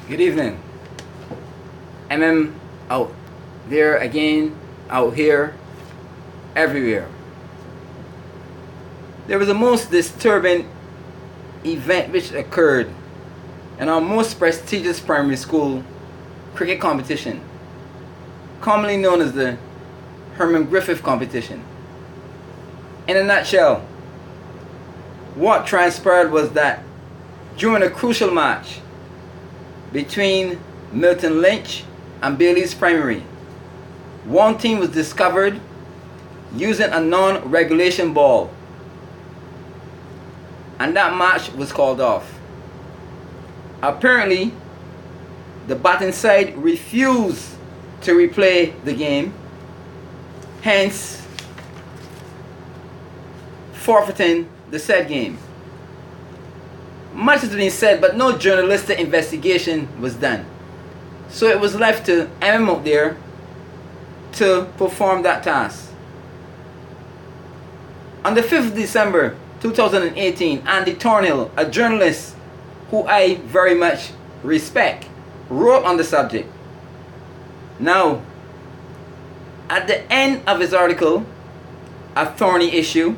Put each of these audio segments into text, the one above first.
Good evening. Out there again, out here, everywhere. There was a most disturbing event which occurred in our most prestigious primary school cricket competition, commonly known as the Herman Griffith competition. In a nutshell, what transpired was that during a crucial match between Milton Lynch and Bayleys primary, one team was discovered using a non-regulation ball, and that match was called off. Apparently, the batting side refused to replay the game, hence forfeiting the said game. Much has been said, but no journalistic investigation was done. So it was left to Outthere to perform that task. On the 5th of December 2018, Andy Thornhill, a journalist who I very much respect, wrote on the subject. Now, at the end of his article, A Thorny Issue,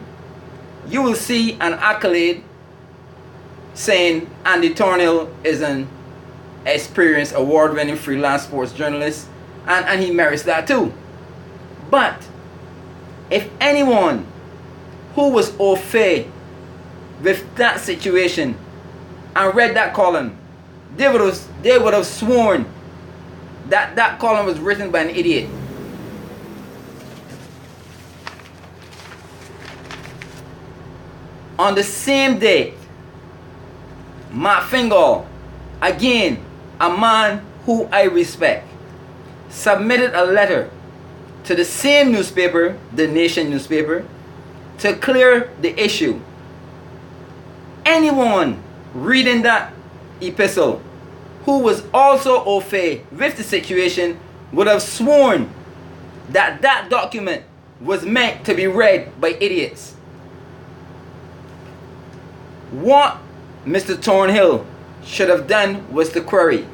you will see an accolade saying Andy Thornhill is an experienced, award-winning freelance sports journalist, and he merits that too. But if anyone who was au fait with that situation and read that column, they would have sworn that that column was written by an idiot. On the same day, Matt Fingal, again a man who I respect, submitted a letter to the same newspaper, the Nation newspaper, to clear the issue. Anyone reading that epistle who was also au fait with the situation would have sworn that that document was meant to be read by idiots. What Mr. Thornhill should have done was to query,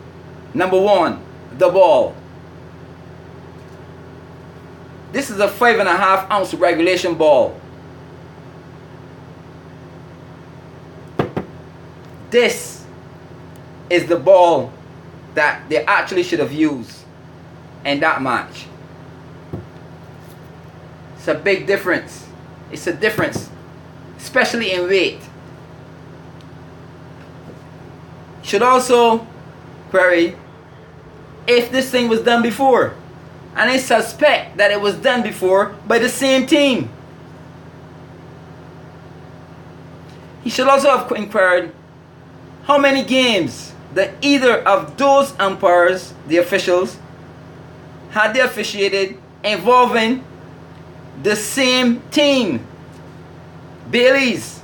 number one, the ball. This is a 5.5 ounce regulation ball. This is the ball that they actually should have used in that match. It's a big difference. It's a difference, especially in weight. Should also query if this thing was done before, and I suspect that it was done before by the same team. He should also have inquired how many games that either of those umpires, the officials, had they officiated involving the same team, Bayleys.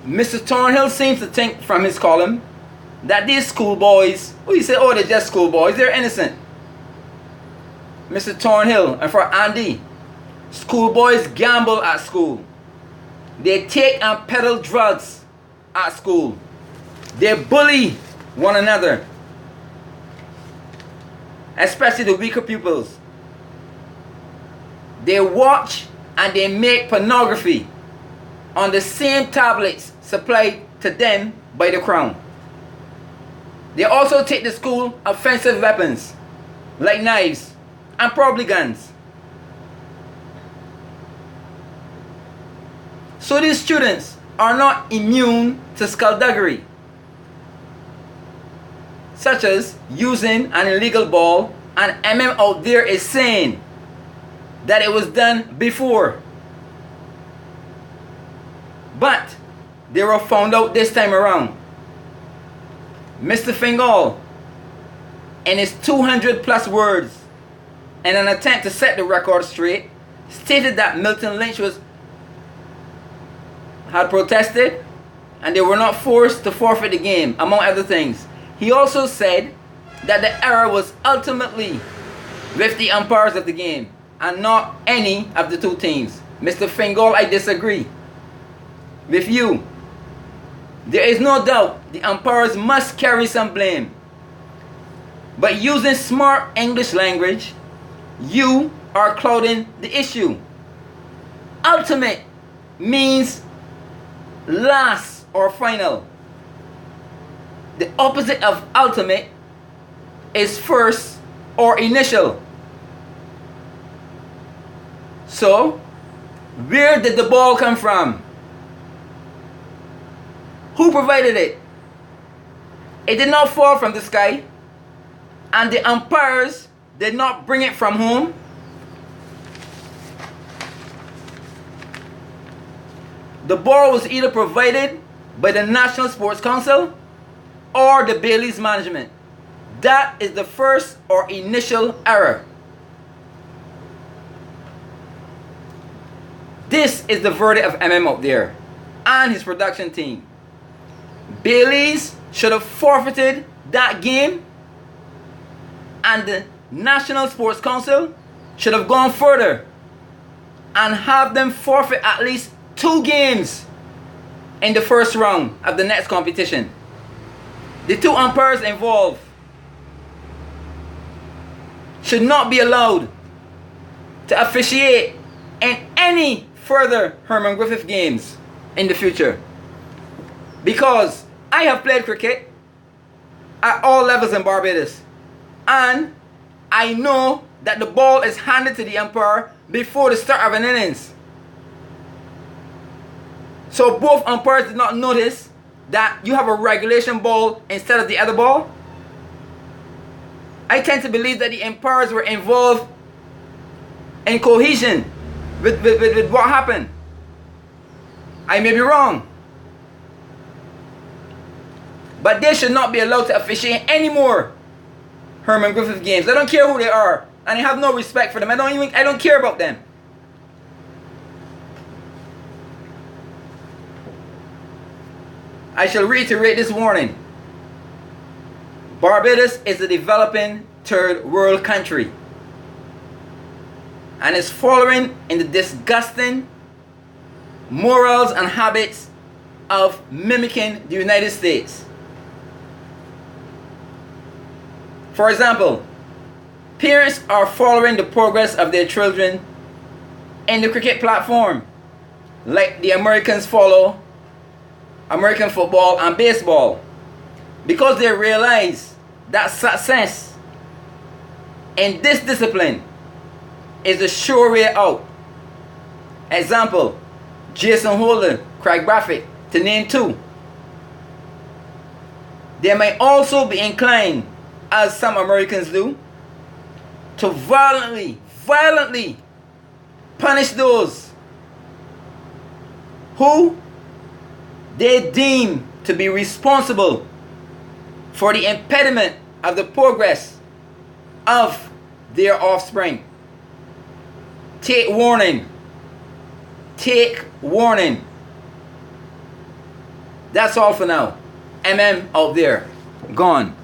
Mr. Thornhill seems to think from his column that these schoolboys, he said, they're just schoolboys, they're innocent. Mr. Thornhill, and for Andy, schoolboys gamble at school. They take and peddle drugs at school. They bully one another, especially the weaker pupils. They watch and they make pornography on the same tablets supplied to them by the Crown. They also take to school offensive weapons like knives and probably guns. So these students are not immune to skullduggery, such as using an illegal ball, and Outthere is saying that it was done before. But they were found out this time around. Mr. Fingal, in his 200 plus words, in an attempt to set the record straight, stated that Milton Lynch had protested and they were not forced to forfeit the game, among other things. He also said that the error was ultimately with the umpires of the game and not any of the two teams. Mr. Fingal, I disagree with you. There is no doubt the umpires must carry some blame. But using smart English language, you are clouding the issue. Ultimate means last or final. The opposite of ultimate is first or initial. So, where did the ball come from? Who provided it? It did not fall from the sky, and the umpires did not bring it from home. The ball was either provided by the National Sports Council or the Bayleys management. That is the first or initial error. This is the verdict of Outthere and his production team. Bayleys should have forfeited that game, and the National Sports Council should have gone further and have them forfeit at least 2 games in the first round of the next competition. The 2 umpires involved should not be allowed to officiate in any further Herman Griffith games in the future, because I have played cricket at all levels in Barbados, and I know that the ball is handed to the umpire before the start of an innings. So both umpires did not notice that you have a regulation ball instead of the other ball. I tend to believe that the umpires were involved in cohesion with what happened. I may be wrong, but they should not be allowed to officiate any more Herman Griffith games. I don't care who they are, and I have no respect for them. I don't care about them. I shall reiterate this warning. Barbados is a developing third world country and is following in the disgusting morals and habits of mimicking the United States. For example, parents are following the progress of their children in the cricket platform, like the Americans follow American football and baseball, because they realize that success in this discipline is the sure way out. Example, Jason Holden, Craig Brathwaite, to name 2. They might also be inclined, as some Americans do, to violently punish those who they deem to be responsible for the impediment of the progress of their offspring. Take warning. Take warning. That's all for now. Outthere. Gone.